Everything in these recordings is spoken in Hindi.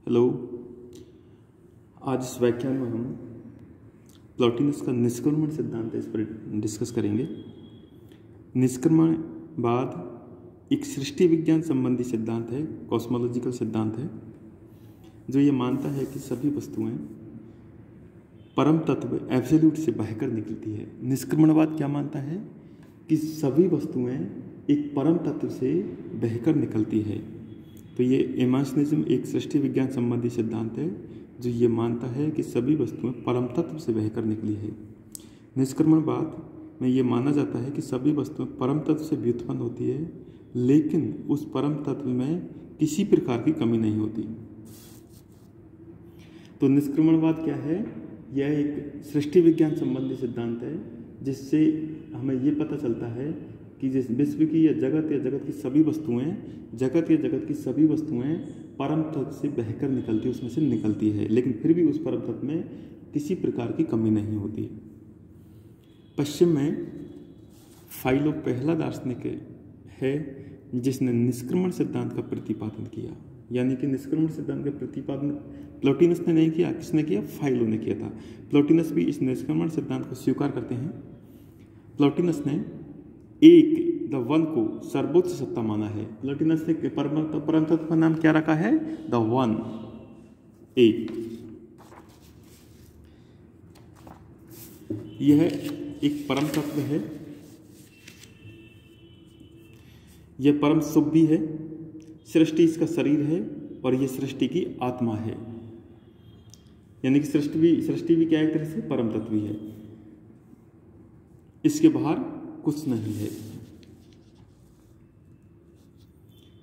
हेलो। आज इस व्याख्यान में हम प्लॉटिनस का निष्क्रमण सिद्धांत है, इस पर डिस्कस करेंगे। निष्क्रमणवाद एक सृष्टि विज्ञान संबंधी सिद्धांत है, कॉस्मोलॉजिकल सिद्धांत है, जो ये मानता है कि सभी वस्तुएं परम तत्व एब्सोल्यूट से बहकर निकलती है। निष्क्रमणवाद क्या मानता है कि सभी वस्तुएं एक परम तत्व से बहकर निकलती है। तो ये इमेजिनिज्म एक सृष्टि विज्ञान संबंधी सिद्धांत है जो ये मानता है कि सभी वस्तुएं परम तत्व से बहकर निकली है। निष्क्रमणवाद में ये माना जाता है कि सभी वस्तुएं परम तत्व से व्युत्पन्न होती है, लेकिन उस परम तत्व में किसी प्रकार की कमी नहीं होती। तो निष्क्रमणवाद क्या है? यह एक सृष्टि विज्ञान संबंधी सिद्धांत है जिससे हमें ये पता चलता है कि जिस विश्व की या जगत की सभी वस्तुएं, जगत की सभी वस्तुएं परम तत्व से बहकर निकलती, उसमें से निकलती है, लेकिन फिर भी उस परम तत्व में किसी प्रकार की कमी नहीं होती। पश्चिम में फाइलो पहला दार्शनिक है जिसने निष्क्रमण सिद्धांत का प्रतिपादन किया। यानी कि निष्क्रमण सिद्धांत का प्रतिपादन प्लॉटिनस ने नहीं किया, किसने किया? फाइलो ने किया था। प्लॉटिनस भी इस निष्क्रमण सिद्धांत को स्वीकार करते हैं। प्लॉटिनस ने एक द वन को सर्वोच्च सत्ता माना है। प्लॉटिनस ने परम तत्व का नाम क्या रखा है? द वन, एक। यह एक परम तत्व है, यह परम शुभ भी है। सृष्टि इसका शरीर है और यह सृष्टि की आत्मा है। यानी कि सृष्टि भी क्या एक तरह से परम तत्व ही है, इसके बाहर कुछ नहीं है।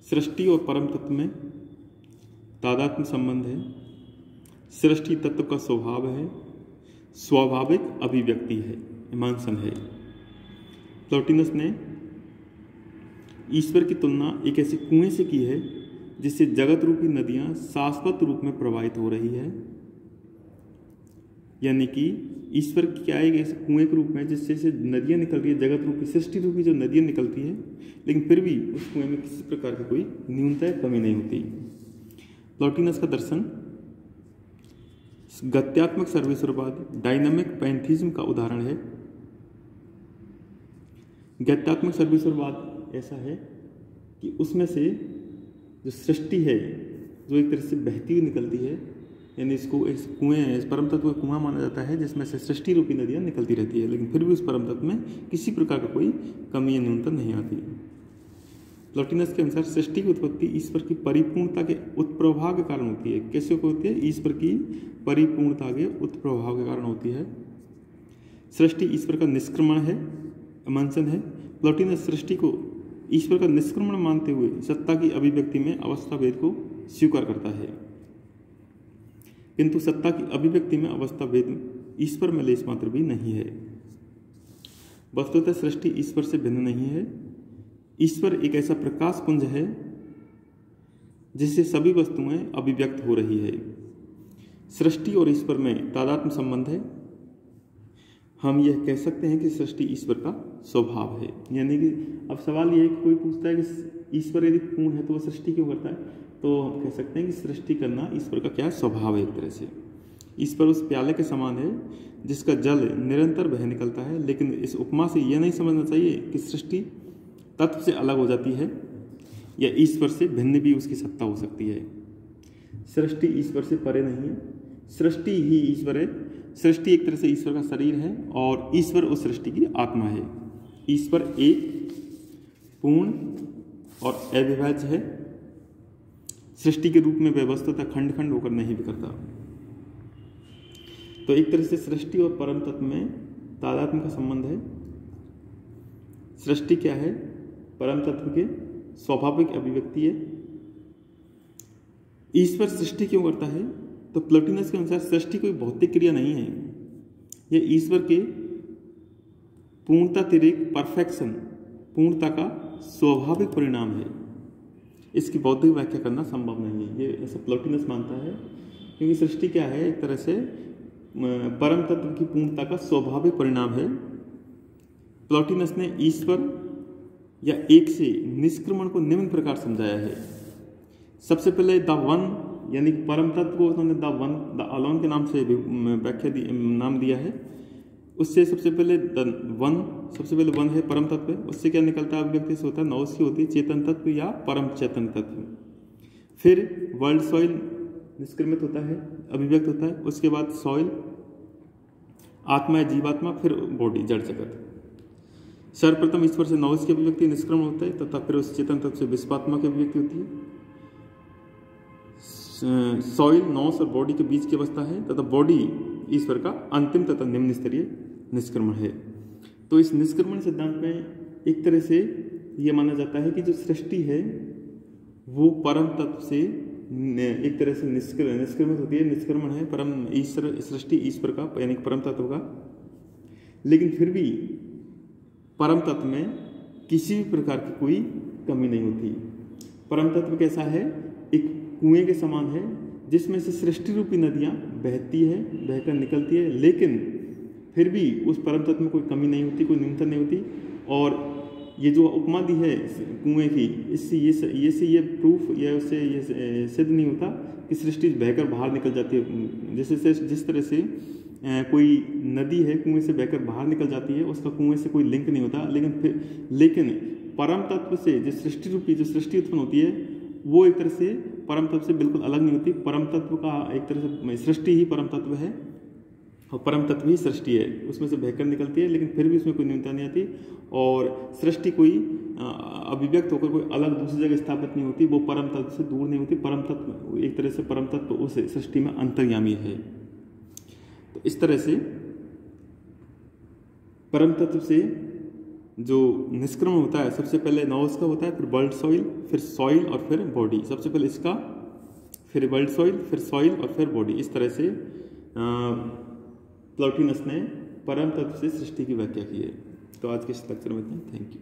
सृष्टि और परम तत्व में तादात्म्य संबंध है। सृष्टि तत्व का स्वभाव है, स्वाभाविक अभिव्यक्ति है, इमांसन है। प्लॉटिनस ने ईश्वर की तुलना एक ऐसे कुएं से की है जिससे जगत रूपी नदियां शाश्वत रूप में प्रवाहित हो रही है। यानी कि ईश्वर क्या एक ऐसे कुएं के रूप में जिससे से नदियां निकल रही है, जगत रूपी सृष्टि रूपी जो नदियां निकलती है, लेकिन फिर भी उस कुएं में किसी प्रकार की कोई न्यूनता या कमी नहीं होती। प्लॉटिनस का दर्शन गत्यात्मक सर्वेश्वरवाद, डायनामिक पैंथीज्म का उदाहरण है। गत्यात्मक सर्वेश्वरवाद ऐसा है कि उसमें से जो सृष्टि है जो एक तरह से बहती हुई निकलती है, यानी इसको एक कुएं है, इस परम तत्व को कुआं माना जाता है जिसमें से सृष्टि रूपी नदियां निकलती रहती है, लेकिन फिर भी उस परम तत्व में किसी प्रकार का कोई कमी या न्यूनता नहीं आती। प्लॉटिनस के अनुसार सृष्टि की उत्पत्ति ईश्वर की परिपूर्णता के उत्प्रभाव के कारण होती है। कैसे होती है? ईश्वर की परिपूर्णता के उत्प्रभाव के कारण होती है। सृष्टि ईश्वर का निष्क्रमण है, इमांसन है। प्लॉटिनस सृष्टि को ईश्वर का निष्क्रमण मानते हुए सत्ता की अभिव्यक्ति में अवस्था भेद को स्वीकार करता है, किंतु सत्ता की अभिव्यक्ति में अवस्था भेद ईश्वर में लेश मात्र भी नहीं है। वस्तुतः सृष्टि ईश्वर से भिन्न नहीं है। ईश्वर एक ऐसा प्रकाश पुंज है जिससे सभी वस्तुएं अभिव्यक्त हो रही है। सृष्टि और ईश्वर में तादात्म्य संबंध है। हम यह कह सकते हैं कि सृष्टि ईश्वर का स्वभाव है। यानी कि अब सवाल यह है कि कोई पूछता है कि ईश्वर यदि पूर्ण है तो वह सृष्टि क्यों करता है? तो हम कह सकते हैं कि सृष्टि करना ईश्वर का क्या स्वभाव है। एक तरह से ईश्वर उस प्याले के समान है जिसका जल निरंतर बह निकलता है, लेकिन इस उपमा से यह नहीं समझना चाहिए कि सृष्टि तत्व से अलग हो जाती है या ईश्वर से भिन्न भी उसकी सत्ता हो सकती है। सृष्टि ईश्वर से परे नहीं है, सृष्टि ही ईश्वर है। सृष्टि एक तरह से ईश्वर का शरीर है और ईश्वर उस सृष्टि की आत्मा है। ईश्वर एक, पूर्ण और अविभाज्य है। सृष्टि के रूप में व्यवस्थित खंड खंड होकर नहीं बिखरता। तो एक तरह से सृष्टि और परम तत्व में तादात्म्य का संबंध है। सृष्टि क्या है? परम तत्व के स्वाभाविक अभिव्यक्ति है। ईश्वर सृष्टि क्यों करता है? तो प्लॉटिनस के अनुसार सृष्टि कोई भौतिक क्रिया नहीं है, यह ईश्वर के पूर्णता तिरेक परफेक्शन, पूर्णता का स्वाभाविक परिणाम है। इसकी बौद्धिक व्याख्या करना संभव नहीं है, ये ऐसा प्लॉटिनस मानता है। क्योंकि सृष्टि क्या है? एक तरह से परम तत्व की पूर्णता का स्वाभाविक परिणाम है। प्लॉटिनस ने ईश्वर या एक से निष्क्रमण को निम्न प्रकार समझाया है। सबसे पहले द वन यानी परम तत्व को उन्होंने द वन द अलोन के नाम से नाम दिया है। उससे सबसे पहले वन है परम तत्व, उससे क्या निकलता है अभिव्यक्ति से होता है नौस की होती है चेतन तत्व या परम चेतन तत्व। फिर वर्ल्ड सॉइल निष्क्रमित होता है, अभिव्यक्त होता है। उसके बाद सॉइल, आत्मा है जीवात्मा, फिर बॉडी जड़ जगत। सर्वप्रथम ईश्वर से नौस की अभिव्यक्ति निष्क्रमण होता है तथा फिर उस चेतन तत्व से विश्वात्मा की अभिव्यक्ति होती है। सॉइल, नौस और बॉडी के बीच की अवस्था है तथा बॉडी ईश्वर का अंतिम तथा निम्न स्तरीय निष्क्रमण है। तो इस निष्क्रमण सिद्धांत में एक तरह से यह माना जाता है कि जो सृष्टि है वो परम तत्व से एक तरह से निष्क्रमित होती है, निष्क्रमण है परम ईश्वर, सृष्टि ईश्वर का यानी परम तत्व का। लेकिन फिर भी परम तत्व में किसी भी प्रकार की कोई कमी नहीं होती। परम तत्व कैसा है, एक कुएं के समान है जिसमें से सृष्टि रूपी नदियां बहती है, बहकर निकलती है, लेकिन फिर भी उस परम तत्व में कोई कमी नहीं होती, कोई न्यूनता नहीं होती। और ये जो उपमा दी है कुएं की, इससे ये प्रूफ या उससे ये सिद्ध नहीं होता कि सृष्टि बहकर बाहर निकल जाती है। जैसे जिस तरह से कोई नदी है कुएं से बहकर बाहर निकल जाती है, उसका कुएं से कोई लिंक नहीं होता। लेकिन परम तत्व से जो सृष्टि रूपी जो सृष्टि उत्पन्न होती है वो एक तरह से परम तत्व से बिल्कुल अलग नहीं होती। परम तत्व का एक तरह से सृष्टि ही परम तत्व है और परम तत्व ही सृष्टि है, उसमें से बहकर निकलती है, लेकिन फिर भी उसमें कोई न्यूनता नहीं आती। और सृष्टि कोई अभिव्यक्त होकर कोई अलग दूसरी जगह स्थापित नहीं होती, वो परम तत्व से दूर नहीं होती। परम तत्व एक तरह से परम तत्व उस सृष्टि में अंतर्यामी है। तो इस तरह से परम तत्व से जो निष्क्रमण होता है सबसे पहले नौस का होता है, फिर वर्ल्ड सॉइल, फिर सॉइल और फिर बॉडी। सबसे पहले इसका, फिर वर्ल्ड सॉइल, फिर सॉइल और फिर बॉडी। इस तरह से प्लॉटिनस ने परम तत्व से सृष्टि की व्याख्या की है। तो आज के इस लेक्चर में इतना, थैंक यू।